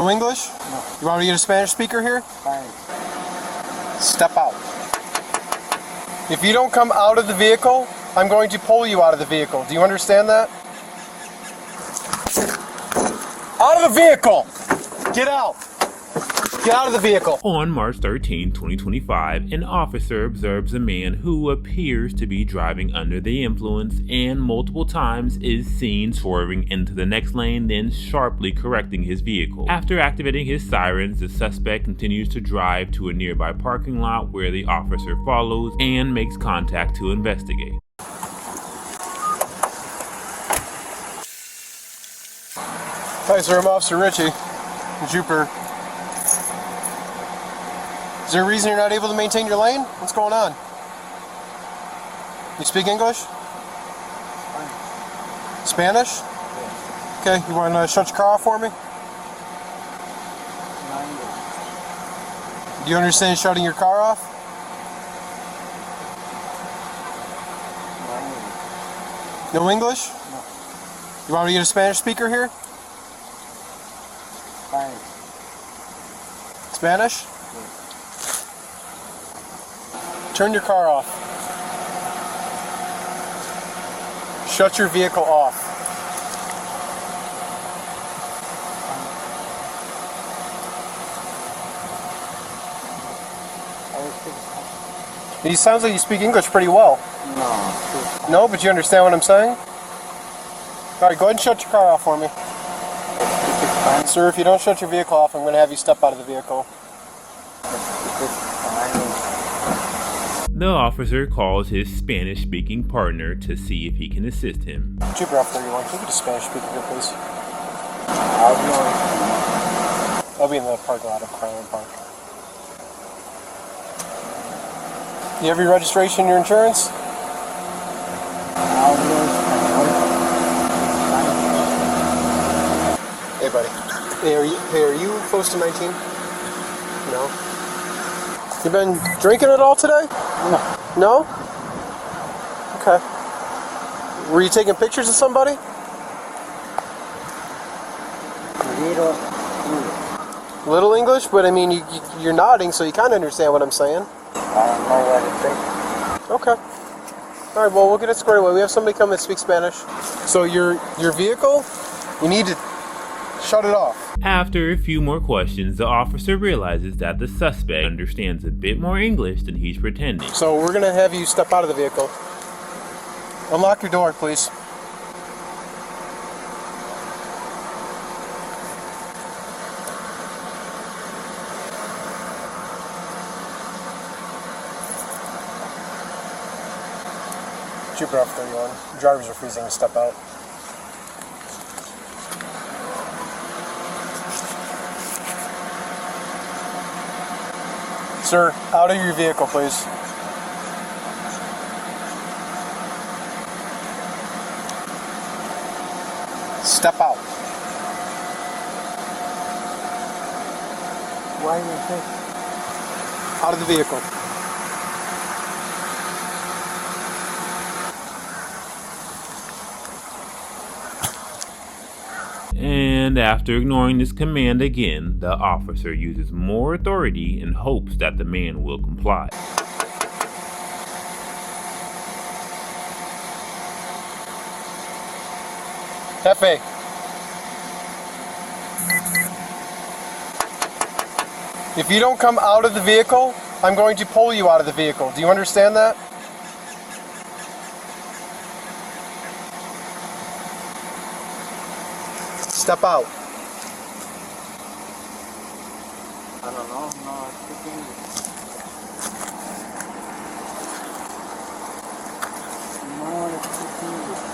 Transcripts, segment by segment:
No English? No. You want me to get a Spanish speaker here? Fine. Step out. If you don't come out of the vehicle, I'm going to pull you out of the vehicle. Do you understand that? Out of the vehicle! Get out! Get out of the vehicle! On March 13, 2025, an officer observes a man who appears to be driving under the influence and multiple times is seen swerving into the next lane, then sharply correcting his vehicle. After activating his sirens, the suspect continues to drive to a nearby parking lot where the officer follows and makes contact to investigate. Hi, sir. I'm Officer Richie. Jupiter. Is there a reason you're not able to maintain your lane? What's going on? You speak English? Spanish? Okay, you want to shut your car off for me? Do you understand shutting your car off? No English? No. You want me to get a Spanish speaker here? Fine. Spanish? Turn your car off. Shut your vehicle off. It sounds like you speak English pretty well. No. No, but you understand what I'm saying? Alright, go ahead and shut your car off for me. Sir, if you don't shut your vehicle off, I'm going to have you step out of the vehicle. The officer calls his Spanish-speaking partner to see if he can assist him. Jupiter off 31. Can you get a Spanish speaker here, please? I'll be in the parking lot of Crown Park. You have your registration, your insurance? Hey, buddy. Hey, are you close to 19? No? You been drinking at all today? No. No? Okay. Were you taking pictures of somebody? Little English, but I mean, you're nodding, so you kind of understand what I'm saying. I don't know what to think. Okay. All right, well, we'll get it squared away. We have somebody come that speaks Spanish. So your vehicle, you need to shut it off. After a few more questions, the officer realizes that the suspect understands a bit more English than he's pretending. So we're going to have you step out of the vehicle. Unlock your door, please. Jupiter off 31. Drivers are refusing to step out. Sir, out of your vehicle, please. Step out. Why do you think? Out of the vehicle. And after ignoring this command again, the officer uses more authority in hopes that the man will comply. Jefe. If you don't come out of the vehicle, I'm going to pull you out of the vehicle. Do you understand that? Step out. I don't know. No, I speak English. No, I speak English.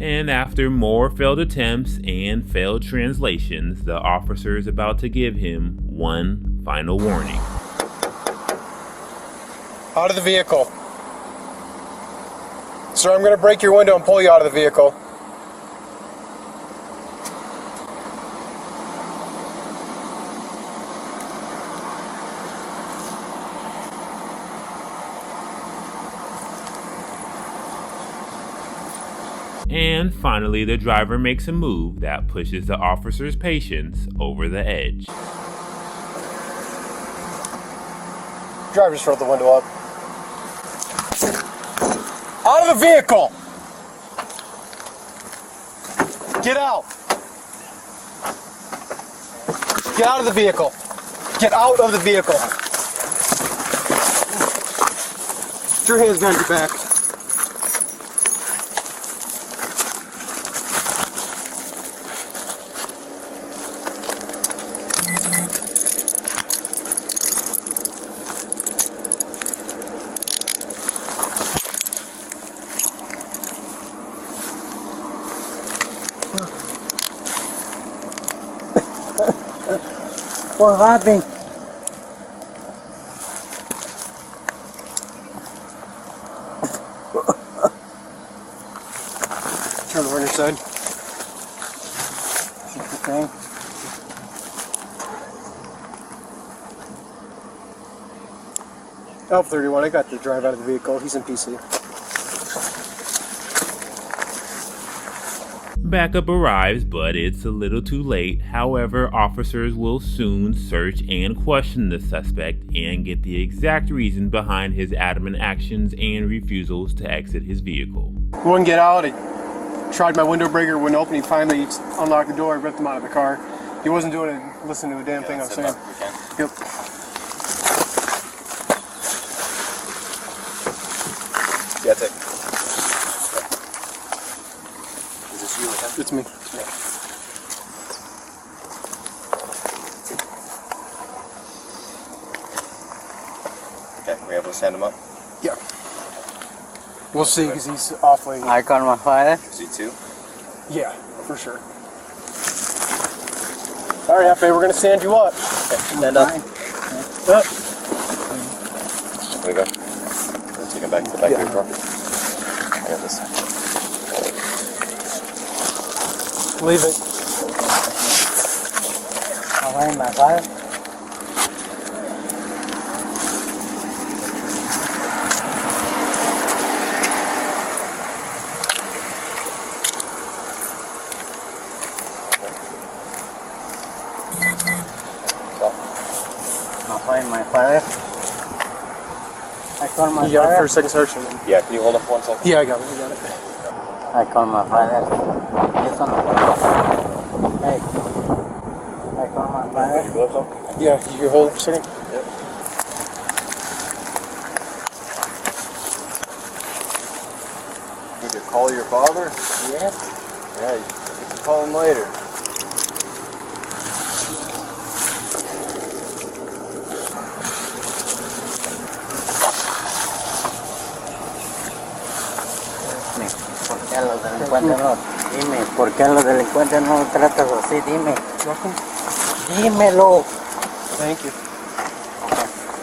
And after more failed attempts and failed translations, the officer is about to give him one final warning. Out of the vehicle. Sir, I'm going to break your window and pull you out of the vehicle. And finally, the driver makes a move that pushes the officer's patience over the edge. Driver just rolled the window up. Out of the vehicle! Get out! Get out of the vehicle! Get out of the vehicle! Put your hands behind your back. What happened? Turn over on your side. Okay. Alpha 31, I got the drive out of the vehicle. He's in PC. Backup arrives, but it's a little too late. However, officers will soon search and question the suspect and get the exact reason behind his adamant actions and refusals to exit his vehicle. He wouldn't get out. I tried my window breaker, wouldn't open. He finally unlocked the door. I ripped him out of the car. He wasn't doing it, listening to a damn thing I was saying. Yep. Yeah, take it. Is this you or him? It's me. Okay, we're able to stand him up. Yeah. We'll see, because he's awfully... I call my father. Is he too? Yeah, for sure. All right, Hefe, we're going to stand you up. Okay, stand up. Up. There we go. Let's take him back to the back of your car. I got this. Leave it. Okay, my father. My father. I call my You got it for a father. second search. Yeah, can you hold up for 1 second? Yeah, I got it. I call my father. Listen. Hey. I call my father. Your gloves on? Yeah, you hold it for a second? Yep. You could call your father? Yes. Yeah, you can call him later. ¿Por qué a los delincuentes no? Dime, ¿por qué a los delincuentes no los tratas así? Dime. Welcome. Dímelo. Thank you.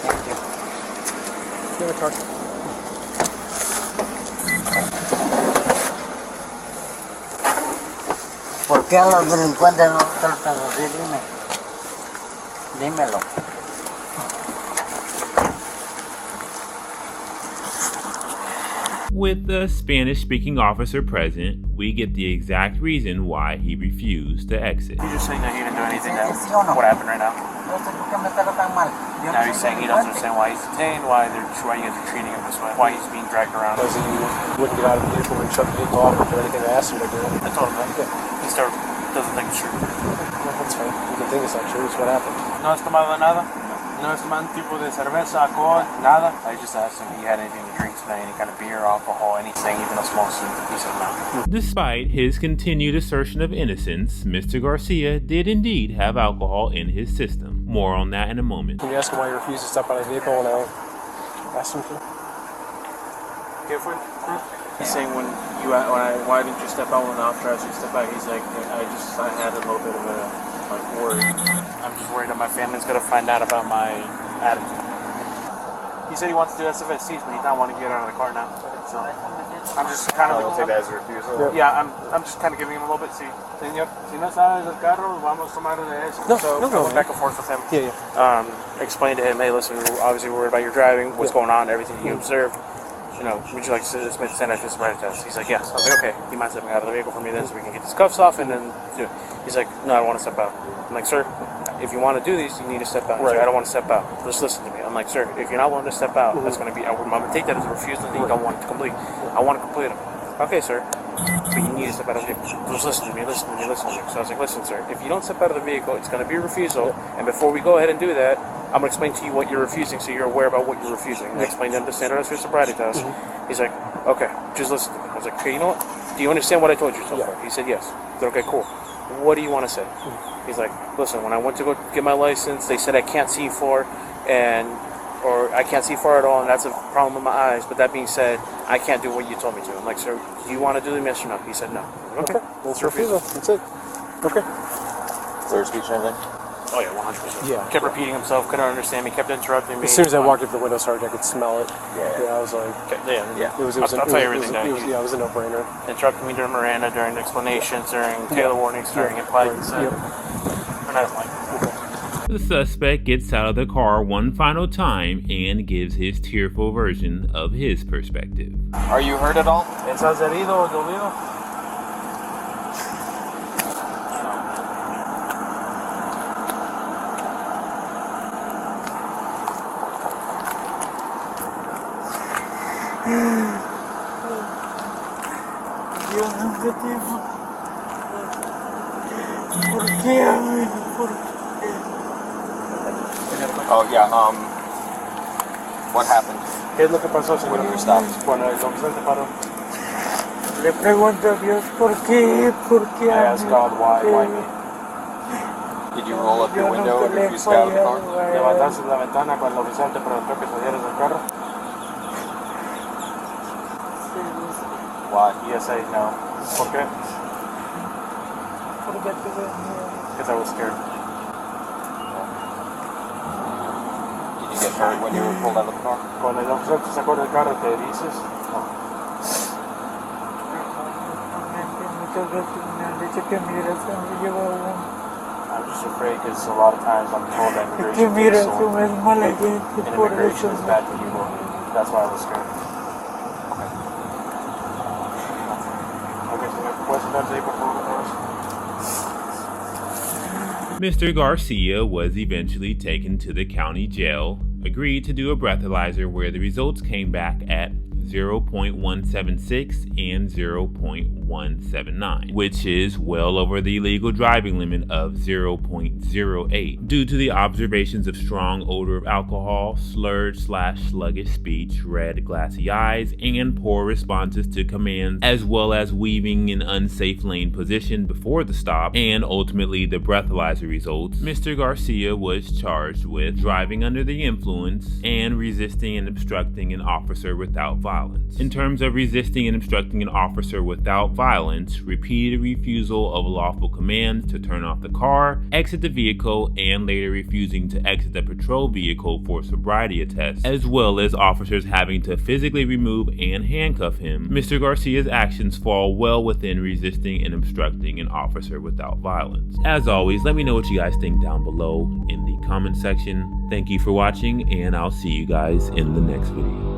Thank you. Give it a talk. ¿Por qué a los delincuentes no los tratas así? Dime. Dímelo. With the Spanish-speaking officer present, we get the exact reason why he refused to exit. You're just saying that he didn't do anything that ¿Sí o no? what happened right now. No sé por qué me trata tan mal. Yo Now no he's soy saying he doesn't delincuente. understand why he's detained, why you guys are treating him this way, why he's being dragged around. Because he wouldn't get out of the vehicle and shut the vehicle off or do anything I asked him to do. I told him that. He still doesn't think it's true. Well, that's fine. You can think it's not true. It's what happened. No has tomado nada? No has tomado un tipo de cerveza, alcohol, nada? I just asked him if he had anything to drink today, any kind of beer, alcohol, anything, even a small sip. He said no. Despite his continued assertion of innocence, Mr. Garcia did indeed have alcohol in his system. More on that in a moment. Can you ask him why he refused to step out of the vehicle when I asked him to? ¿Qué fue? He's saying why didn't you step out when the officer asked you to step out? He's like, I had a little bit of a worry. I'm just worried that my family's gonna find out about my attitude. He said he wants to do SFSCs, but he doesn't want to get out of the car now. So I'm just kind of I'll take that as a refusal. yeah, I'm just kind of giving him a little bit. Señor, si no sabes del carro, vamos a tomar de eso. No, so no, I went no. back and forth with him. Yeah. Explained to him, hey, listen, we're obviously worried about your driving, what's going on, everything you observed. would you like to send out this sobriety test? He's like, yes. I was like, okay. Do you mind stepping out of the vehicle for me then so we can get these cuffs off and then do it? He's like, no, I want to step out. I'm like, sir, if you want to do these, you need to step out. He's like, I don't want to step out. Just listen to me. I'm like, sir, if you're not willing to step out, that's going to be, I'm going to take that as a refusal that you don't want to complete. I want to complete them. Okay, sir. But you need to step out of the vehicle. Just listen to me, listen to me, listen to me. So I was like, listen, sir, if you don't step out of the vehicle, it's going to be a refusal. And before we go ahead and do that, I'm going to explain to you what you're refusing so you're aware about what you're refusing. And I explained to him the standardized sobriety test. He's like, okay, just listen to me. I was like, okay, you know what? Do you understand what I told you so far? He said, yes. I said, okay, cool. What do you want to say? He's like, listen, when I went to go get my license, they said I can't see far, or I can't see far at all, and that's a problem with my eyes. But that being said, I can't do what you told me to. I'm like, sir, do you want to do them, yes or no? He said no. Okay. That's refusal. That's it. Okay. Slurred speech and everything? Oh yeah, 100%. Yeah. Kept repeating himself, couldn't understand me, kept interrupting me. As soon as I walked up the window sergeant, I could smell it. Yeah. I was like, Yeah. it was I'll tell you everything. it was a no-brainer. Interrupting me during Miranda, during explanations, during Taylor warnings, during implied consent. And I was like, The suspect gets out of the car one final time and gives his tearful version of his perspective. Are you hurt at all? ¿Estás herido o dolido? Oh, yeah, what happened? ¿Qué es lo que pasó, señor? When you were stopped? Cuando el oficial te paró. Le pregunto a Dios por qué, I asked God why me. Did you roll up your window and refuse to get out of the car? Levantaste la ventana cuando el oficial te preguntó que salieras del carro. Why? Yes, I know. ¿Por qué? Porque tuve miedo. Because I was scared. Did you get hurt when you were pulled out of the car? Cuando el oficial te sacó del carro, ¿te dices? No. Muchas veces me han dicho que migración me lleva a uno. I'm just afraid because a lot of times I'm told that Que immigration is migración es mala gente, and por immigration eso. is bad for people. That's why I was scared. Okay, señor, ¿puedes sentarse ahí por favor otra vez? Mr. Garcia was eventually taken to the county jail, agreed to do a breathalyzer where the results came back at 0.176 and 0.179, which is well over the legal driving limit of 0.08 due to the observations of strong odor of alcohol, slurred/sluggish speech, red glassy eyes, and poor responses to commands, as well as weaving in unsafe lane position before the stop, and ultimately the breathalyzer results. Mr. Garcia was charged with driving under the influence and resisting and obstructing an officer without violence. In terms of resisting and obstructing an officer without violence, repeated refusal of lawful commands to turn off the car, exit the vehicle, and later refusing to exit the patrol vehicle for sobriety test, as well as officers having to physically remove and handcuff him, Mr. Garcia's actions fall well within resisting and obstructing an officer without violence. As always, let me know what you guys think down below in the comment section. Thank you for watching, and I'll see you guys in the next video.